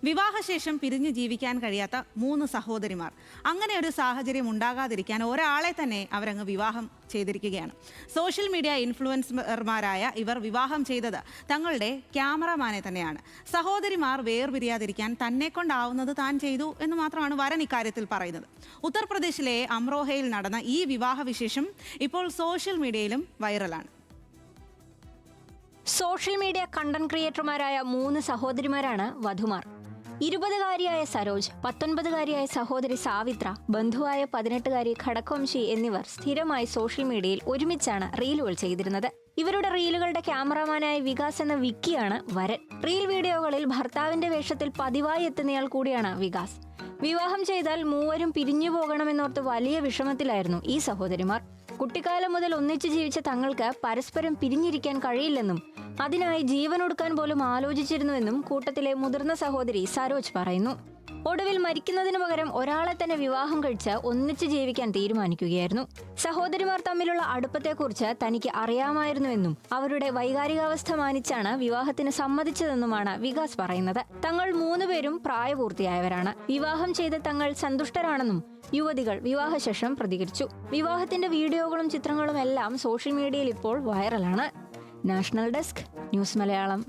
വിവാഹശേഷം പിരിഞ്ഞു ജീവിക്കാൻ കഴിയാത്ത 3 സഹോദരിമാർ. അങ്ങനെ ഒരു സാഹചര്യം ഉണ്ടാകാതിരിക്കാൻ ഒരാളെ തന്നെ അവരങ്ങ് വിവാഹം ചെയ്തിരിക്കുകയാണ്. സോഷ്യൽ മീഡിയ ഇൻഫ്ലുവൻസർമാരായ ഇവർ വിവാഹം ചെയ്തത് തങ്ങളുടെ ക്യാമറമാനെ തന്നെയാണ്. സഹോദരിമാർ വേർപിരിയാതിരിക്കാൻ തന്നെ കൊണ്ടാവുന്നത് താൻ ചെയ്തു എന്ന് മാത്രമാണ് വരൻ ഇക്കാര്യത്തിൽ പറയുന്നത്. ഉത്തർപ്രദേശിലെ അമ്രോഹയിൽ നടന്ന ഈ വിവാഹ വിശേഷം ഇപ്പോൾ സോഷ്യൽ മീഡിയയിലും വൈറലാണ്. സോഷ്യൽ മീഡിയ കണ്ടന്റ് ക്രിയേറ്റർമാരായ 3 സഹോദരിമാരാണ് വധുമാർ. 20-കാരിയായ സരോജ്, 19-കാരിയായ സഹോദരി സാവിത്ര, ബന്ധുവായ 18-കാരി ഖടകവംശി എന്നിവർ സ്ഥിരമായി സോഷ്യൽ മീഡിയയിൽ ഒരുമിച്ചാണ് റീലുകൾ ചെയ്തിരുന്നത്. ഇവരുടെ റീലുകളുടെ ക്യാമറമാനായ വികാസ് എന്ന വിക്കിയാണ് വരൻ. റീൽ വീഡിയോകളിൽ ഭർത്താവിന്റെ വേഷത്തിൽ പതിവായി എത്തുന്നയാൾ കൂടിയാണ് വികാസ്. വിവാഹം ചെയ്താൽ മൂവരും പിരിഞ്ഞു പോകണമെന്നോർത്ത് വലിയ വിഷമത്തിലായിരുന്നു ഈ സഹോദരിമാർ. കുട്ടിക്കാലം മുതൽ ഒന്നിച്ചു ജീവിച്ച തങ്ങൾക്ക് പരസ്പരം പിരിഞ്ഞിരിക്കാൻ കഴിയില്ലെന്നും അതിനായി ജീവനൊടുക്കാൻ പോലും ആലോചിച്ചിരുന്നുവെന്നും കൂട്ടത്തിലെ മുതിർന്ന സഹോദരി സരോജ് പറയുന്നു. ഒടുവിൽ മരിക്കുന്നതിനു പകരം ഒരാളെ തന്നെ വിവാഹം കഴിച്ച് ഒന്നിച്ചു ജീവിക്കാൻ തീരുമാനിക്കുകയായിരുന്നു. സഹോദരിമാർ തമ്മിലുള്ള അടുപ്പത്തെക്കുറിച്ച് തനിക്ക് അറിയാമായിരുന്നുവെന്നും അവരുടെ വൈകാരികാവസ്ഥ മാനിച്ചാണ് വിവാഹത്തിന് സമ്മതിച്ചതെന്നുമാണ് വികാസ് പറയുന്നത്. തങ്ങൾ 3 പേരും പ്രായപൂർത്തിയായവരാണ്. വിവാഹം ചെയ്ത് തങ്ങൾ സന്തുഷ്ടരാണെന്നും യുവതികൾ വിവാഹശേഷം പ്രതികരിച്ചു. വിവാഹത്തിന്റെ വീഡിയോകളും ചിത്രങ്ങളും എല്ലാം സോഷ്യൽ മീഡിയയിൽ ഇപ്പോൾ വൈറലാണ്. National desk, news Malayalam.